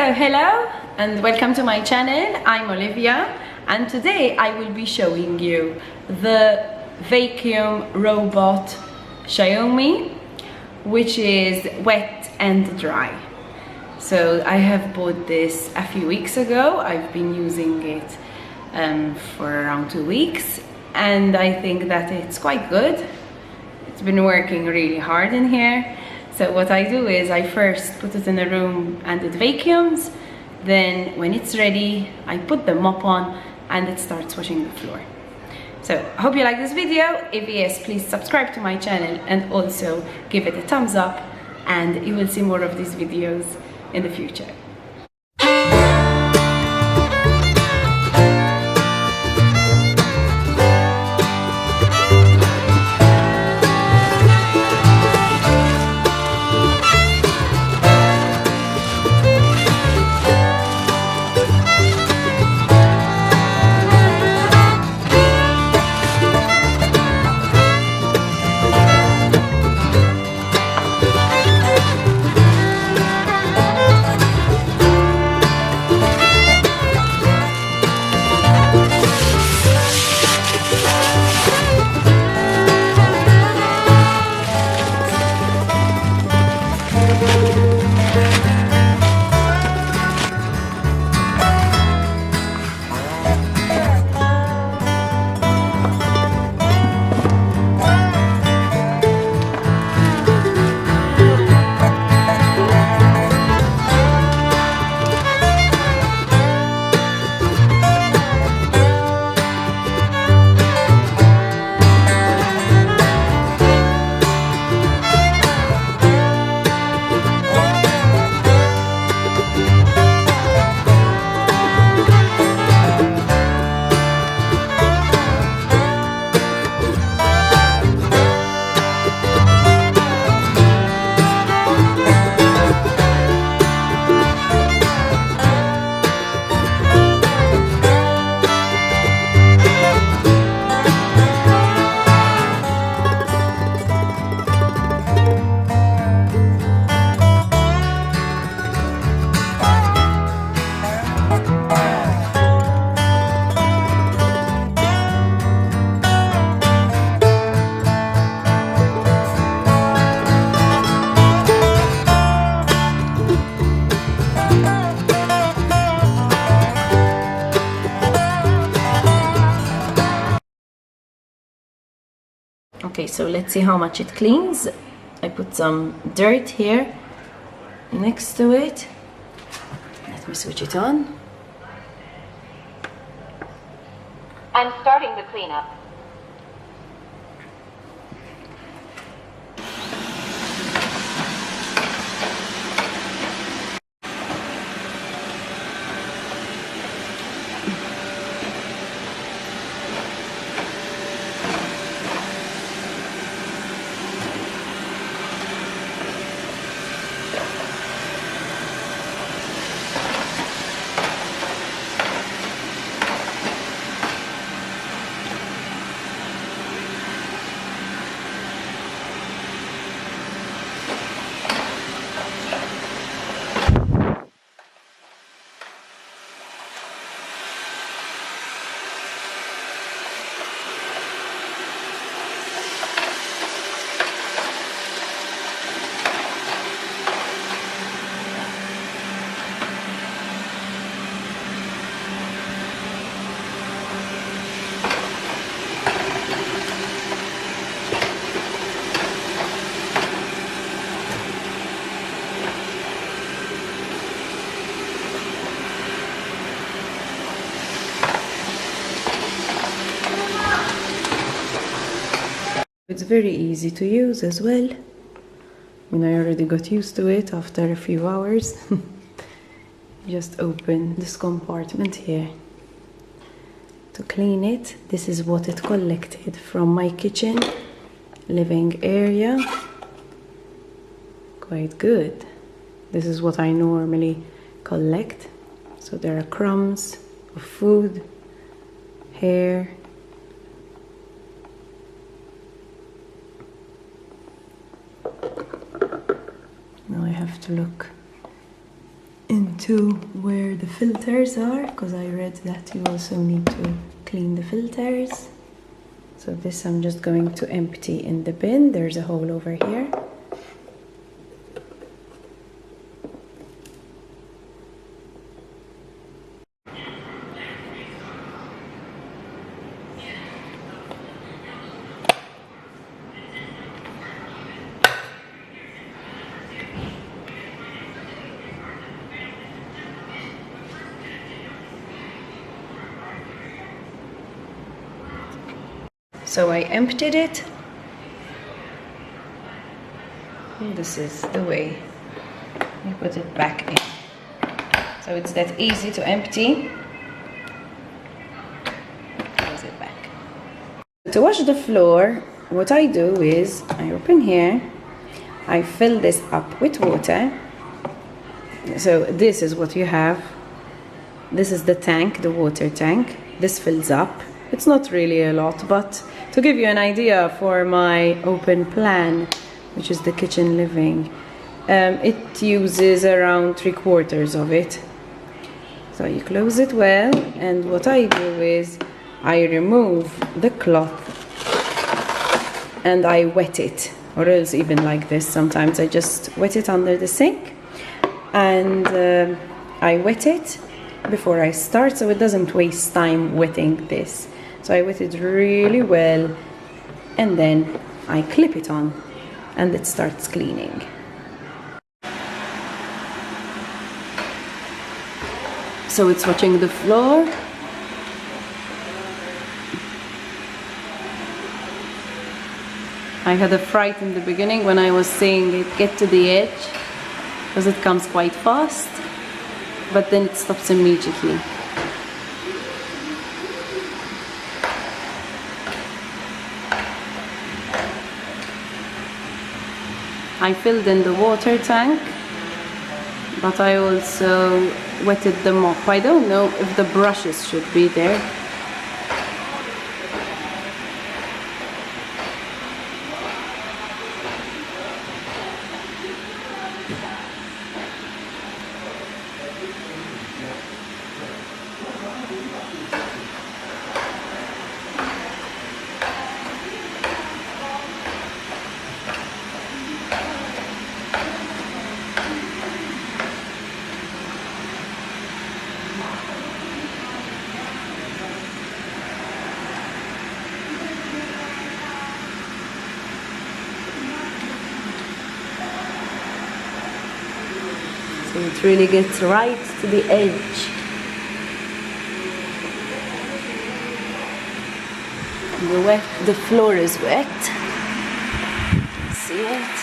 So hello and welcome to my channel. I'm Olivia and today I will be showing you the vacuum robot Xiaomi, which is wet and dry. So I have bought this a few weeks ago. I've been using it for around 2 weeks and I think that it's quite good. It's been working really hard in here. So what I do is I first put it in a room and it vacuums. Then when it's ready, I put the mop on and it starts washing the floor. So I hope you like this video. If yes, please subscribe to my channel and also give it a thumbs up, and you will see more of these videos in the future. Okay, so let's see how much it cleans. I put some dirt here next to it. Let me switch it on. I'm starting the cleanup. It's very easy to use as well. I mean, I already got used to it after a few hours. Just open this compartment here to clean it. This is what it collected from my kitchen, living area. Quite good. This is what I normally collect. So there are crumbs of food, hair, now I have to look into where the filters are, because I read that you also need to clean the filters. So this I'm just going to empty in the bin. There's a hole over here. So I emptied it. And this is the way you put it back in. So it's that easy to empty. Close it back. To wash the floor, what I do is I open here, I fill this up with water. So this is what you have. This is the tank, the water tank. This fills up. It's not really a lot, but to give you an idea for my open plan, which is the kitchen living, it uses around 3/4 of it. So you close it well, and what I do is I remove the cloth and I wet it, or else even like this, sometimes I just wet it under the sink, and I wet it before I start so it doesn't waste time wetting this. So I wet it really well, and then I clip it on and it starts cleaning. So it's watching the floor. I had a fright in the beginning when I was seeing it get to the edge, because it comes quite fast, but then it stops immediately. I filled in the water tank, but I also wetted the mop. I don't know if the brushes should be there. So it really gets right to the edge. The floor is wet. See it?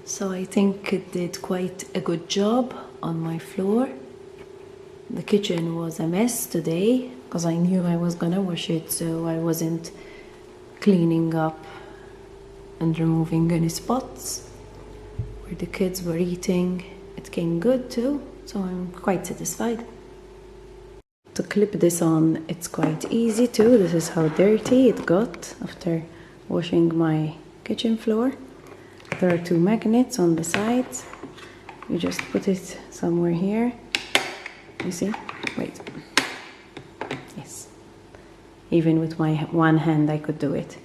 So I think it did quite a good job on my floor. The kitchen was a mess today because I knew I was gonna wash it, so I wasn't cleaning up and removing any spots. Where the kids were eating, it came good too, so I'm quite satisfied. To clip this on, it's quite easy too. This is how dirty it got after washing my kitchen floor. There are 2 magnets on the sides. You just put it somewhere here. You see? Wait. Yes. Even with my one hand I could do it.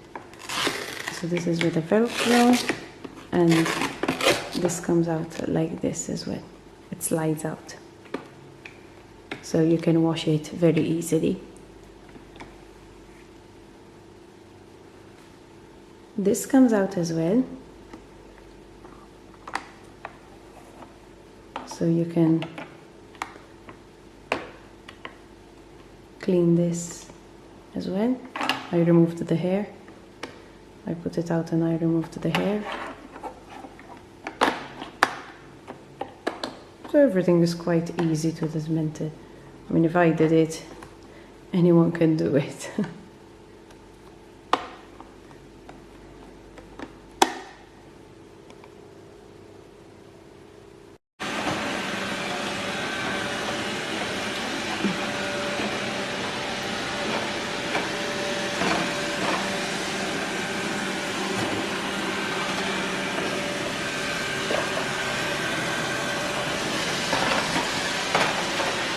So this is with a Velcro, and this comes out like this as well. It slides out. So you can wash it very easily. This comes out as well. So you can clean this as well. I removed the hair. I put it out and I removed the hair. So everything is quite easy to dismantle. I mean, if I did it, anyone can do it.